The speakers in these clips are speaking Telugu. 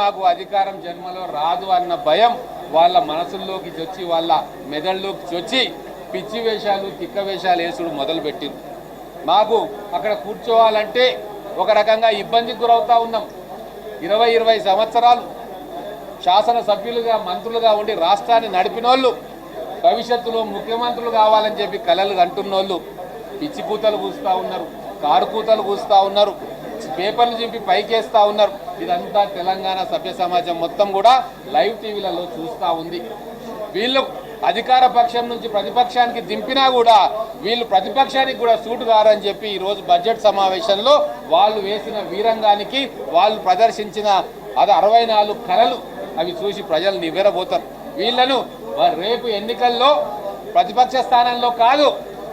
మాకు అధికారం జన్మలో రాదు అన్న భయం వాళ్ళ మనసుల్లోకి వచ్చి వాళ్ళ మెదడులోకి వచ్చి పిచ్చి వేషాలు తిక్క వేషాలు వేసుడు మొదలుపెట్టింది. మాకు అక్కడ కూర్చోవాలంటే ఒక రకంగా ఇబ్బందికి గురవుతూ ఉన్నాం. 20 సంవత్సరాలు శాసనసభ్యులుగా మంత్రులుగా ఉండి రాష్ట్రాన్ని నడిపినోళ్ళు, భవిష్యత్తులో ముఖ్యమంత్రులు కావాలని చెప్పి కలలు కంటున్నోళ్ళు పిచ్చి కూతలు కూస్తూ ఉన్నారు, కారు కూతలు కూస్తూ ఉన్నారు, పేపర్లు చింపి పైకేస్తూ ఉన్నారు. ఇదంతా తెలంగాణ సభ్య సమాజం మొత్తం కూడా లైవ్ టీవీలలో చూస్తూ ఉంది. వీళ్ళు అధికార పక్షం నుంచి ప్రతిపక్షానికి దింపినా కూడా వీళ్ళు ప్రతిపక్షానికి కూడా సూటు కారని చెప్పి ఈరోజు బడ్జెట్ సమావేశంలో వాళ్ళు వేసిన వీరంగానికి వాళ్ళు ప్రదర్శించిన 64 కళలు అవి చూసి ప్రజలు నివ్వెరబోతారు. వీళ్లను రేపు ఎన్నికల్లో ప్రతిపక్ష స్థానంలో కాదు,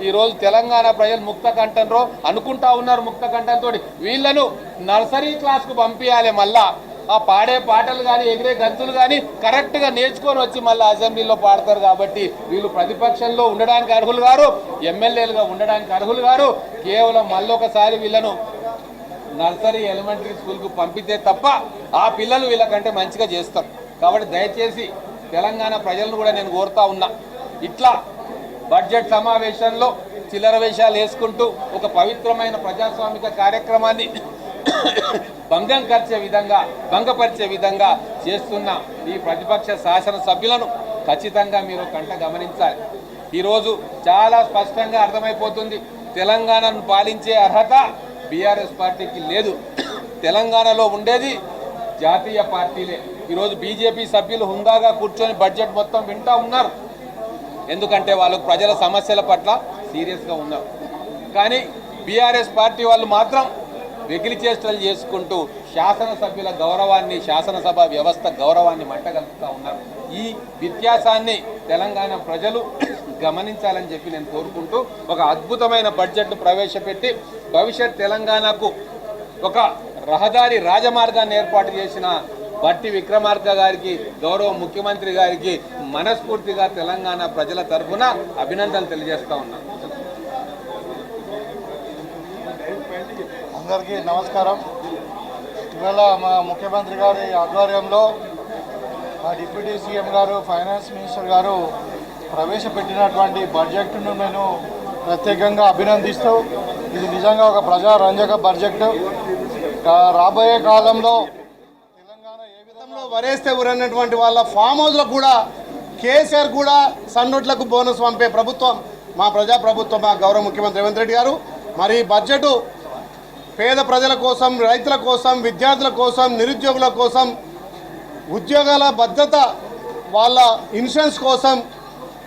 ఈరోజు తెలంగాణ ప్రజలు ముక్త కంఠంలో అనుకుంటా ఉన్నారు. ముక్త కంఠంతో వీళ్లను నర్సరీ క్లాస్కు పంపించాలి. మళ్ళా ఆ పాడే పాటలు కానీ ఎగిరే గంతులు కానీ కరెక్ట్గా నేర్చుకొని వచ్చి మళ్ళీ అసెంబ్లీలో పాడతారు. కాబట్టి వీళ్ళు ప్రతిపక్షంలో ఉండడానికి అర్హులు గారు, ఎమ్మెల్యేలుగా ఉండడానికి అర్హులు గారు. కేవలం మళ్ళొకసారి వీళ్ళను నర్సరీ ఎలిమెంటరీ స్కూల్కు పంపితే తప్ప ఆ పిల్లలు వీళ్ళకంటే మంచిగా చేస్తారు. కాబట్టి దయచేసి తెలంగాణ ప్రజలను కూడా నేను కోరుతా ఉన్నా, ఇట్లా బడ్జెట్ సమావేశంలో చిల్లర వేషాలు వేసుకుంటూ ఒక పవిత్రమైన ప్రజాస్వామిక కార్యక్రమాన్ని భంగపరిచే విధంగా చేస్తున్న ఈ ప్రతిపక్ష శాసనసభ్యులను ఖచ్చితంగా మీరు కంట గమనించాలి. ఈరోజు చాలా స్పష్టంగా అర్థమైపోతుంది, తెలంగాణను పాలించే అర్హత బీఆర్ఎస్ పార్టీకి లేదు. తెలంగాణలో ఉండేది జాతీయ పార్టీలే. ఈరోజు బీజేపీ సభ్యులు హుందాగా కూర్చొని బడ్జెట్ మొత్తం వింటూ ఉన్నారు, ఎందుకంటే వాళ్ళకు ప్రజల సమస్యల పట్ల సీరియస్గా ఉన్నారు. కానీ బీఆర్ఎస్ పార్టీ వాళ్ళు మాత్రం వెకిలి చేష్టలు చేసుకుంటూ శాసనసభ్యుల గౌరవాన్ని, శాసనసభ వ్యవస్థ గౌరవాన్ని మంటగలుపుతూ ఉన్నారు. ఈ వ్యత్యాసాన్ని తెలంగాణ ప్రజలు గమనించాలని చెప్పి నేను కోరుకుంటూ ఒక అద్భుతమైన బడ్జెట్ను ప్రవేశపెట్టి భవిష్యత్ తెలంగాణకు ఒక రహదారి రాజమార్గాన్ని ఏర్పాటు చేసిన బట్టి విక్రమార్క గారికి, గౌరవ ముఖ్యమంత్రి గారికి మనస్ఫూర్తిగా తెలంగాణ ప్రజల తరఫున అభినందనలు తెలియజేస్తా ఉన్నాను. అందరికీ నమస్కారం. ఇవాళ మా ముఖ్యమంత్రి గారి ఆధ్వర్యంలో మా డిప్యూటీ సీఎం గారు, ఫైనాన్స్ మినిస్టర్ గారు ప్రవేశపెట్టినటువంటి బడ్జెట్ను నేను ప్రత్యేకంగా అభినందిస్తూ, ఇది నిజంగా ఒక ప్రజారంజక బడ్జెట్. రాబోయే కాలంలో తెలంగాణ ఏ విధంగా వరేస్తే ఊరన్నటువంటి వాళ్ళ ఫామ్ హౌస్లకు కూడా కేసీఆర్ కూడా సన్నోట్లకు బోనస్ పంపే ప్రభుత్వం మా ప్రజాప్రభుత్వం, మా గౌరవ ముఖ్యమంత్రి రేవంత్ రెడ్డి గారు. మరి బడ్జెట్ పేద ప్రజల కోసం, రైతుల కోసం, విద్యార్థుల కోసం, నిరుద్యోగుల కోసం, ఉద్యోగాల భద్రత, వాళ్ళ ఇన్సూరెన్స్ కోసం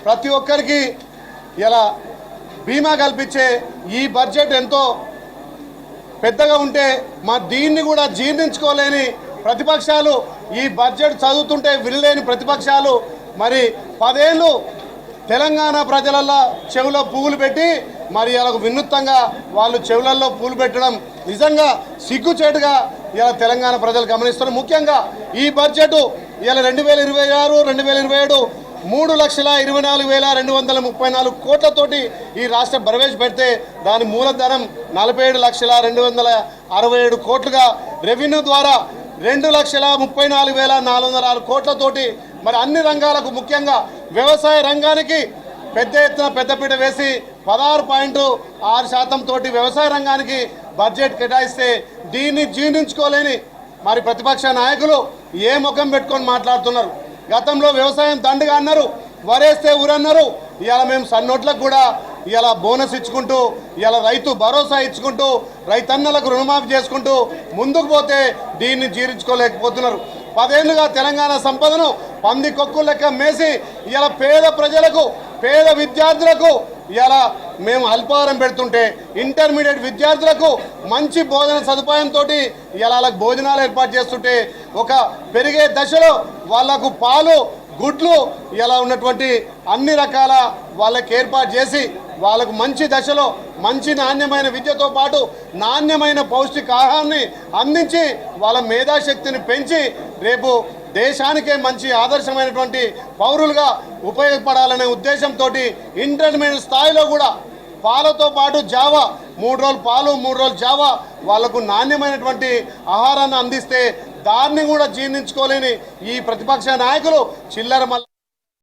ప్రతి ఒక్కరికి ఇలా బీమా కల్పించే ఈ బడ్జెట్ ఎంతో పెద్దగా ఉంటే దీన్ని కూడా జీర్ణించుకోలేని ప్రతిపక్షాలు, ఈ బడ్జెట్ చదువుతుంటే వినలేని ప్రతిపక్షాలు మరి 10 ఏళ్ళు తెలంగాణ ప్రజలల్లో చెవులో పువ్వులు పెట్టి మరి ఇలా వినూత్నంగా వాళ్ళు చెవులలో పూలు పెట్టడం నిజంగా సిగ్గుచేటుగా ఇలా తెలంగాణ ప్రజలు గమనిస్తున్నారు. ముఖ్యంగా ఈ బడ్జెట్ ఇలా 2026, 2027 3,24,234 కోట్లతోటి ఈ రాష్ట్రం ప్రవేశపెడితే దాని మూలధనం 47,267 కోట్లుగా, రెవెన్యూ ద్వారా 2,34,406 కోట్లతోటి మరి అన్ని రంగాలకు, ముఖ్యంగా వ్యవసాయ రంగానికి పెద్ద ఎత్తున పెద్దపీట వేసి 16.6% తోటి వ్యవసాయ రంగానికి బడ్జెట్ కేటాయిస్తే దీన్ని జీర్ణించుకోలేని మరి ప్రతిపక్ష నాయకులు ఏ ముఖం పెట్టుకొని మాట్లాడుతున్నారు. గతంలో వ్యవసాయం దండుగా అన్నారు, వరేస్తే ఊరన్నారు. ఇవాళ మేము సన్నోట్లకు కూడా ఇలా బోనస్ ఇచ్చుకుంటూ, ఇలా రైతు భరోసా ఇచ్చుకుంటూ, రైతన్నలకు రుణమాఫీ చేసుకుంటూ ముందుకు పోతే దీన్ని జీర్ణించుకోలేకపోతున్నారు. 10 ఏళ్ళుగా తెలంగాణ సంపదను పంది కొక్కు లెక్క మేసి ఇలా పేద ప్రజలకు, పేద విద్యార్థులకు ఇలా మేము అల్పాహారం పెడుతుంటే, ఇంటర్మీడియట్ విద్యార్థులకు మంచి భోజన సదుపాయంతో ఇలా వాళ్ళకు భోజనాలు ఏర్పాటు చేస్తుంటే, ఒక పెరిగే దశలో వాళ్లకు పాలు, గుడ్లు ఇలా ఉన్నటువంటి అన్ని రకాల వాళ్ళకి ఏర్పాటు చేసి వాళ్ళకు మంచి దశలో మంచి నాణ్యమైన విద్యతో పాటు నాణ్యమైన పౌష్టికాహారాన్ని అందించి వాళ్ళ మేధాశక్తిని పెంచి రేపు దేశానికే మంచి ఆదర్శమైనటువంటి పౌరులుగా ఉపయోగపడాలనే ఉద్దేశంతో ఇంటర్మీడియట్ స్థాయిలో కూడా పాలతో పాటు జావా 3 రోజులు పాలు 3 రోజులు జావా వాళ్లకు నాణ్యమైనటువంటి ఆహారాన్ని అందిస్తే దాన్ని కూడా జీర్ణించుకోలేని ఈ ప్రతిపక్ష నాయకులు చిల్లర